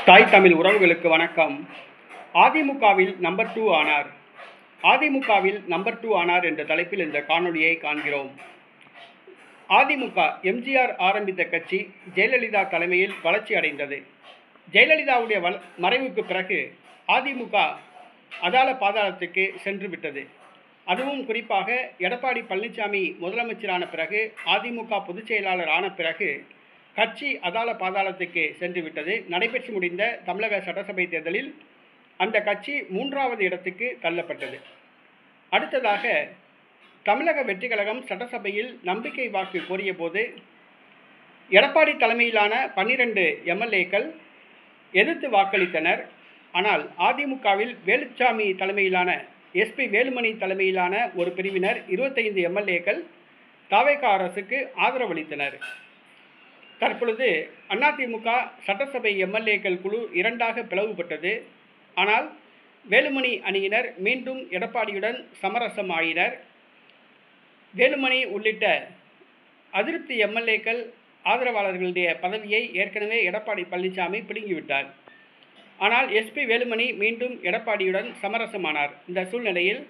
தாய் தமிழ் உறவுகளுக்கு வணக்கம். அதிமுகவில் நம்பர் 2 ஆனார். அதிமுகவில் நம்பர் 2 ஆனார் என்ற தலைப்பில் இந்த காணொலியை காண்கிறோம். அதிமுக எம்ஜிஆர் ஆரம்பித்த கட்சி ஜெயலலிதா தலைமையில் வளர்ச்சி அடைந்தது. ஜெயலலிதாவுடைய மறைவுக்கு பிறகு அதிமுக அதாள பாதாளத்துக்கு சென்று விட்டது. அதுவும் குறிப்பாக எடப்பாடி பழனிசாமி முதலமைச்சரான பிறகு, அதிமுக பொதுச் செயலாளர் ஆன பிறகு கட்சி அதாள பாதாளத்துக்கு சென்று விட்டது. நடைபெற்று முடிந்த தமிழக சட்டசபை தேர்தலில் அந்த கட்சி 3வது இடத்துக்கு தள்ளப்பட்டது. அடுத்ததாக தமிழக வெற்றி கழகம் சட்டசபையில் நம்பிக்கை வாக்கு கோரிய போது எடப்பாடி தலைமையிலான 12 எம்எல்ஏக்கள் எதிர்த்து வாக்களித்தனர். ஆனால் அதிமுகவில் வேலுச்சாமி தலைமையிலான எஸ்பி வேலுமணி தலைமையிலான ஒரு பிரிவினர் 25 எம்எல்ஏக்கள் தவேக அரசுக்கு ஆதரவளித்தனர். தற்பொழுது அதிமுக சட்டசபை எம்எல்ஏக்கள் குழு 2ஆக பிளவுபட்டது. ஆனால் வேலுமணி அணியினர் மீண்டும் எடப்பாடியுடன் சமரசம் ஆயினர். வேலுமணி உள்ளிட்ட அதிருப்தி எம்எல்ஏக்கள் ஆதரவாளர்களுடைய பதவியை ஏற்கனவே எடப்பாடி பழனிசாமி பிடுங்கிவிட்டார். ஆனால் எஸ்பி வேலுமணி மீண்டும் எடப்பாடியுடன் சமரசமானார். இந்த சூழ்நிலையில்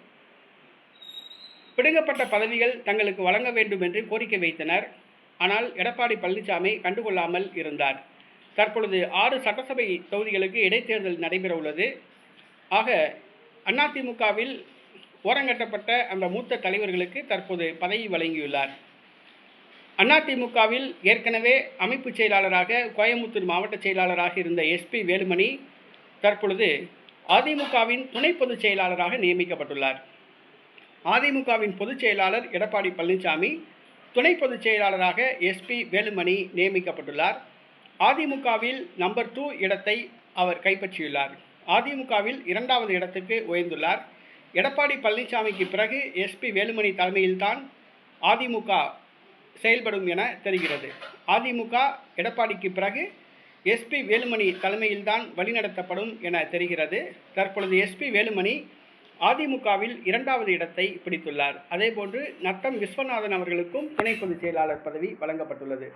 பிடுங்கப்பட்ட பதவிகள் தங்களுக்கு வழங்க வேண்டும் என்று கோரிக்கை வைத்தனர். ஆனால் எடப்பாடி பழனிசாமி கண்டுகொள்ளாமல் இருந்தார். தற்பொழுது 6 சட்டசபை தொகுதிகளுக்கு இடைத்தேர்தல் நடைபெற உள்ளது. ஆக அதிமுகவில் ஓரங்கட்டப்பட்ட அந்த மூத்த தலைவர்களுக்கு தற்போது பதவி வழங்கியுள்ளார். அதிமுகவில் ஏற்கனவே அமைப்பு செயலாளராக கோயம்புத்தூர் மாவட்ட செயலாளராக இருந்த எஸ்பி வேலுமணி தற்பொழுது அதிமுகவின் துணை பொதுச் செயலாளராக நியமிக்கப்பட்டுள்ளார். அதிமுகவின் பொதுச் செயலாளர் எடப்பாடி பழனிசாமி, துணை பொதுச் செயலாளராக எஸ்பி வேலுமணி நியமிக்கப்பட்டுள்ளார். அதிமுகவில் நம்பர் 2 இடத்தை அவர் கைப்பற்றியுள்ளார். அதிமுகவில் 2வது இடத்துக்கு உயர்ந்துள்ளார். எடப்பாடி பழனிசாமிக்கு பிறகு எஸ்பி வேலுமணி தலைமையில்தான் அதிமுக செயல்படும் என தெரிகிறது. அதிமுக எடப்பாடிக்கு பிறகு எஸ்பி வேலுமணி தலைமையில்தான் வழிநடத்தப்படும் என தெரிகிறது. தற்பொழுது எஸ்பி வேலுமணி அதிமுகவில் 2வது இடத்தை பிடித்துள்ளார். அதேபோன்று நத்தம் விஸ்வநாதன் அவர்களுக்கும் துணை பொதுச் செயலாளர் பதவி வழங்கப்பட்டுள்ளது.